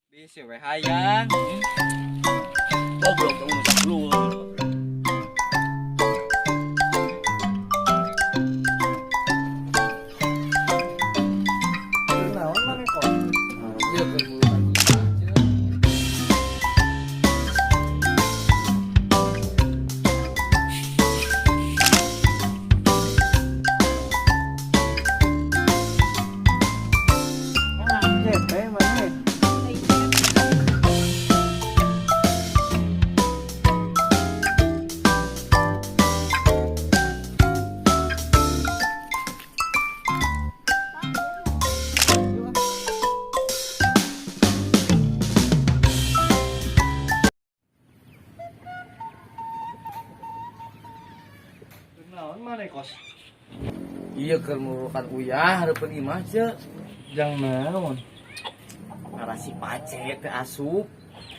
Bisa we hayang. Goblok kamu masak dulu. Naon mah kok? Iya kan mulu. Jepe mana? Naon mana kos? Iya kan mulu kan uyah harapan imah ce. Jang naon? Narasi pace teh asup.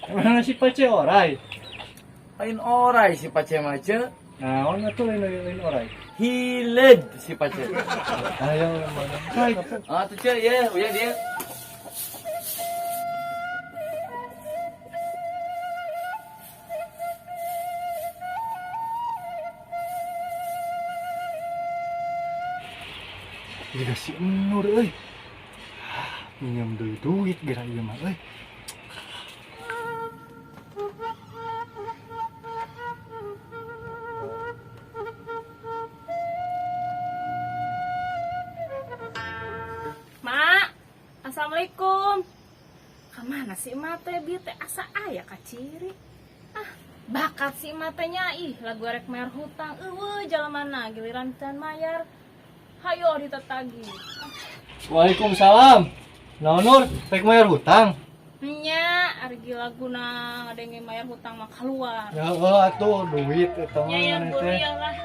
Emang si pace orai? Lain orai si pace mah ce. Naon atuh lain orai? Hileg si pace. Hayang mana? Hai. Ah tuh ce ya uyah dia. Jika si Nur euy. Minjem deui duit geura ieu mah euy. Mak, assalamualaikum. Kemana sih emak teh bieu teh asa aya ka ciri. Bakat si emak teh nya ih lagu rek mayar hutang. Eueuh jalemana giliran teu mayar. Hayo ditetagi. Waalaikumsalam. Naon Nur, rek mayar hutang? Nya argi laguna ngadenge mayar hutang mah keluar. Ya atuh duit eta mah Nya ya maneh guru teh. ya lah.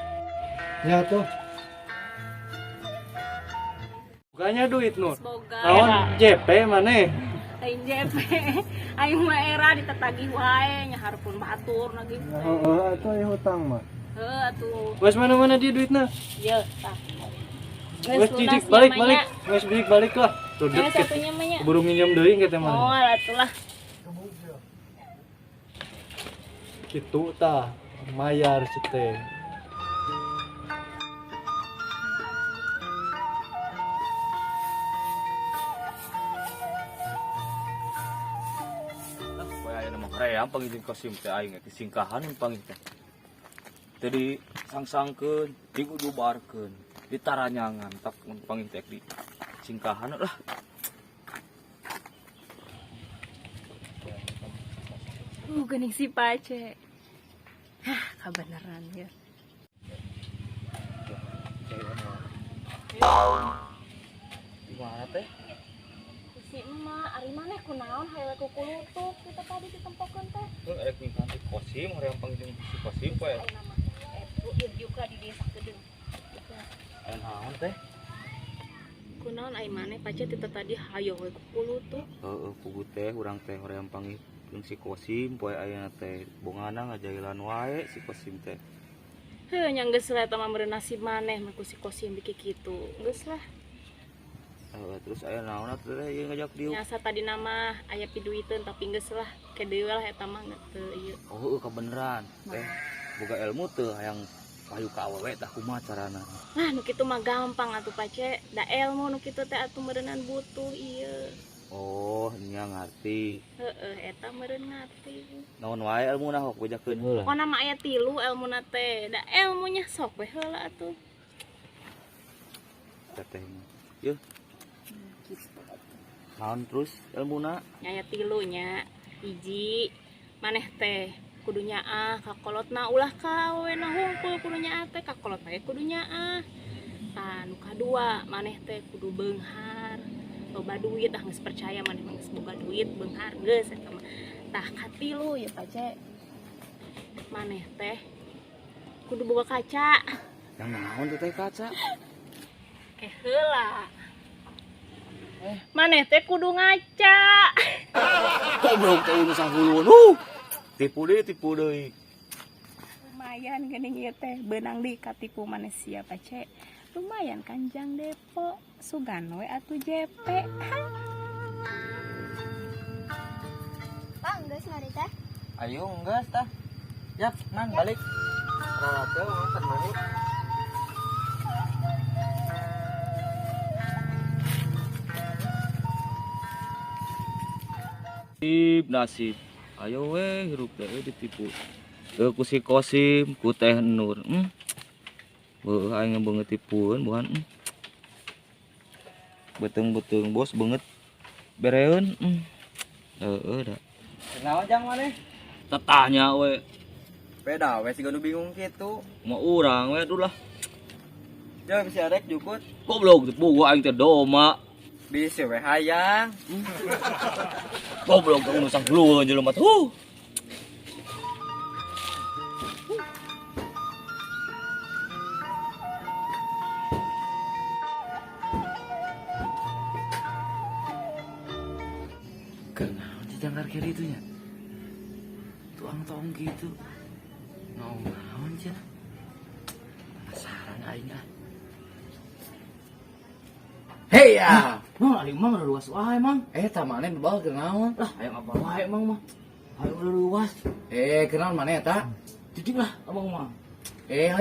Ya tuh. Bukanya duit Nur. Semoga Naon JP maneh? lain JP. Aing mah era ditetagi wae nya hareupeun batur na gitu. Heeh, atuh aya hutang mah. Heuh atuh. Wes mana-mana dia duitna? Ieu tah. Wes didik balik. Wes didik balik lah. Tuh Ya deket. satunya mah nya. Buru minjem deui kita Oh, mah. atulah. Kitu tah mayar cete. Poe aya nama hoream pangizin kosim teh aing teh singkahan pangih teh. Jadi sangsangkeun, digudubarkeun, ditaranyangan tak pangih teh di singkahan lah. Geuning si Pace. Hah, kabeneran ya. Gimana teh? Si emak, ari maneh kunaon haye ku kulutuk kita tadi ditempokeun teh. Rek mingkan si kosim hoream pangizin si kosim poe. Ai nama itu ieu juga di desa Kedeung. Aya naon teh? Kunaon ai maneh Pace kita tadi hayo we ku kulutuk. Heeh, pugu teh urang teh hoream pangih si kosim poe ayeuna teh bongana ngajailan wae si kosim teh. Heuh nya geus lah eta mah meureun nasib maneh mah ku si Kosim biki kitu. Geus lah. Terus aya naon atuh teh ieu ngajak diuk. Nyasa tadi nama aya piduiteun tapi geus lah kedeui lah eta mah teu ieu. Oh heueuh kabeneran. Teh boga ilmu teu hayang payu ka awewe tah kumaha carana. Nah nu kitu mah gampang atuh Pace. Da ilmu nu kitu teh atuh meureunan butuh ieu. Oh, nya ngarti. Heeh, eta meureun ngarti. Naon wae ilmuna hok bejakeun heula. Pokona mah aya 3 elmuna teh. Da ilmunya sok we heula atuh. Teteh. Yeuh. Naon terus ilmuna? Aya 3 nya. Hiji, maneh teh kudu nyaah kakolotna ulah kawe na hungkul kudu nyaah teh kakolot bae kudu nyaah. Tah nu kadua, maneh teh kudu beunghar. Loba duit ah geus percaya maneh mah geus boga duit beunghar geus eta mah. Tah katilu ya Pace. Maneh teh kudu boga kaca. Yang naon teh kaca? Heula. Maneh teh kudu ngaca. Goblok teh nu sahuluan. Tipu deui. Lumayan geuning ieu teh beunang di katipu manusia Pace. Lumayan kanjang depo. Sugan we atuh JP. Ayo enggak tah. Yap, man balik. Rata ngangkat mani. Nasib ayo we hirup teh ditipu ku si Kosim ku Teh Nur beuh aing banget tipueun buhan beteng-beteng bos banget bereun heeh da Kenapa jang maneh? tetahnya we Beda we siga nu bingung kitu. mau urang we aduh lah Jeuh bisa rek jukut. goblok tipu aing teh doma Bisa we hayang. goblok nu sang lueun jelema tuh Kenapa di jangkar kiri itu nya? Tuang-tuang gitu. Naon cenah? Penasaran aing ah. Hei ya. Mang ari mang luas wae mang Tah maneh bawa ke naon? lah aya apa wae mang mah ayo luas Kenal maneh eta? titik lah abang mah Hei.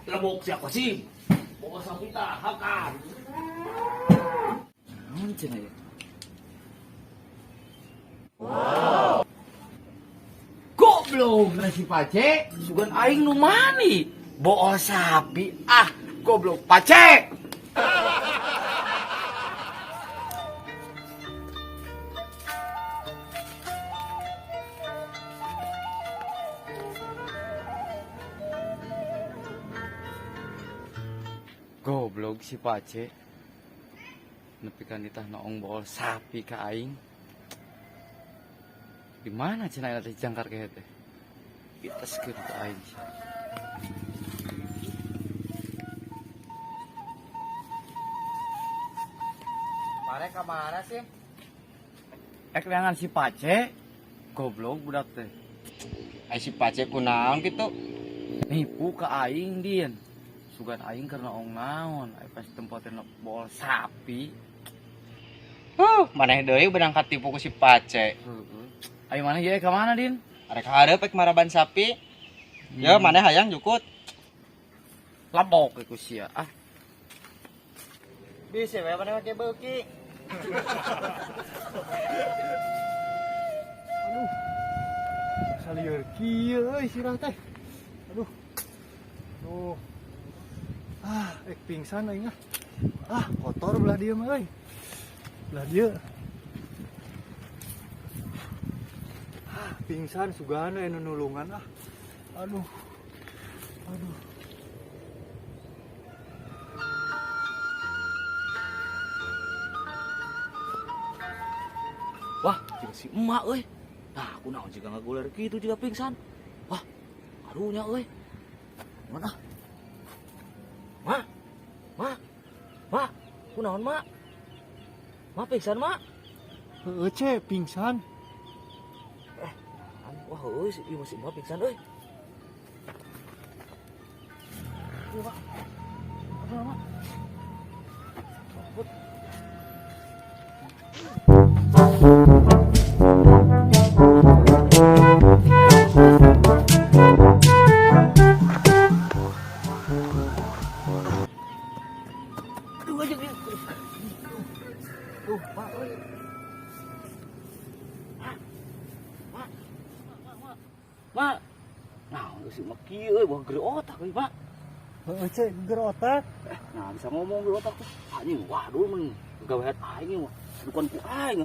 labok siapa sih bawa sapita hakan Naon cenah ya? Goblok nasi pace, sugan aing nu mani. Bool sapi. Ah, goblok pace. Goblok si pace. Nepikan ditah naong bool sapi ka aing. Di mana cenah teh jangkar ke teh? Piteskeun ka aing. Mare ka mana sih? Ekleangan si pace. Goblok budak teh. Ai si pace kunaon kitu? Nipu ka aing din. Sugan aing karena ong naon, ai pas tempotin bool sapi. Maneh deui berangkat tipu ku si Pace. Ayo mana ye ka mana din? Arek hareup pek maraban sapi. Yo maneh hayang jukut. Labok iku sia. Ah, Bisa we maneh make beuki. Aduh. Salieur kieu euy sirah teh. Aduh. Tuh. Ek pingsan aing ah. Kotor belah dieu mah euy. Belah dieu. Pingsan sugana anu nulungan ah. Aduh. wah jeung si emak euy nah kunaon jiga ngaguler kitu jiga pingsan wah arunya euy mana mak kunaon mak pingsan mak Heueuh ce pingsan. wah euy si ieu masih emak pingsan euy mak apa mak aduh aja dia tuh mak euy mak nah si mak kieu euy bawa geri otak euy mak Heueuh ce geger otak. nah bisa ngomong geri otak tuh anjing waduh men gawean aing mah bukan ku aing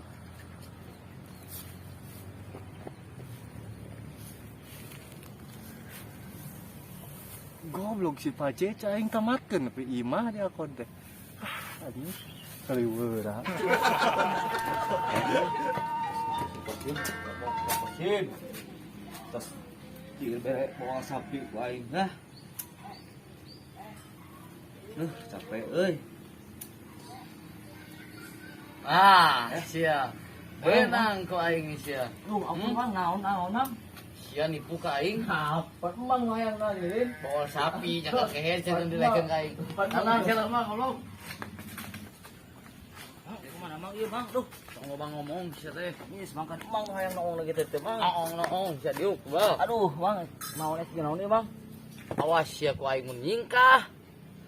Goblok si Pace aing tamatkeun tapi imah di akon teh. Anjing kaliweur ah. Sim. Terus kieu bere bawa sapi ku aing nah. Capek euy. sia. Benang ku aing sia. Ampun mah naon mah. Sia nipu ka aing. Apa emang hayang nalin? Bool sapi jangan keher cenah dilekeun ka aing. Tenang cenah mah goblok. Mana mang ieu mang? Duh, tong bang ngomong sia teh. Geus mangkan emang hayang naong lagi teh teh Bang. Naong sia diuk, Bang. Aduh, Bang, mau les naon ieu Bang? Awas sia ku aing mun nyingkah.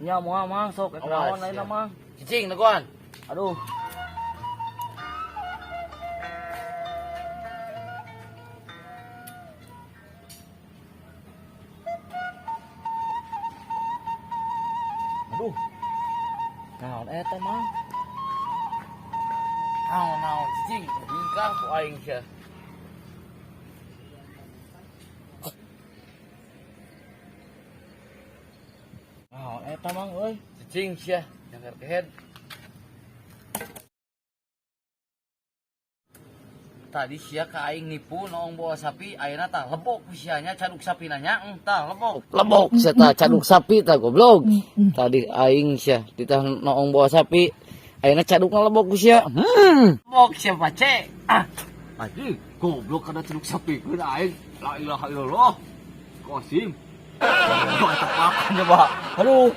Nya moal Mang sok ek naon lain ya. Mang. Cicing teguan. Aduh. Aduh. Naon eta Mang? Naon cicing nyingkah ku aing sia. Naon eta Mang euy? Cicing sia, jangan kehead. Tadi sia ka aing nipu naong bawa sapi, ayeuna tah lebok ku sianya caduk sapi nanya, tah lebok. Lebok sia tah caduk sapi tah goblok. Tadi aing sia ditah noong bawa sapi. Ayeuna cadukna lebok ku sia. Lebok sia pace. Aji, goblok kada caduk sapi keun aing. La ilaha illallah. Qasim. Kok tepak coba. Aduh.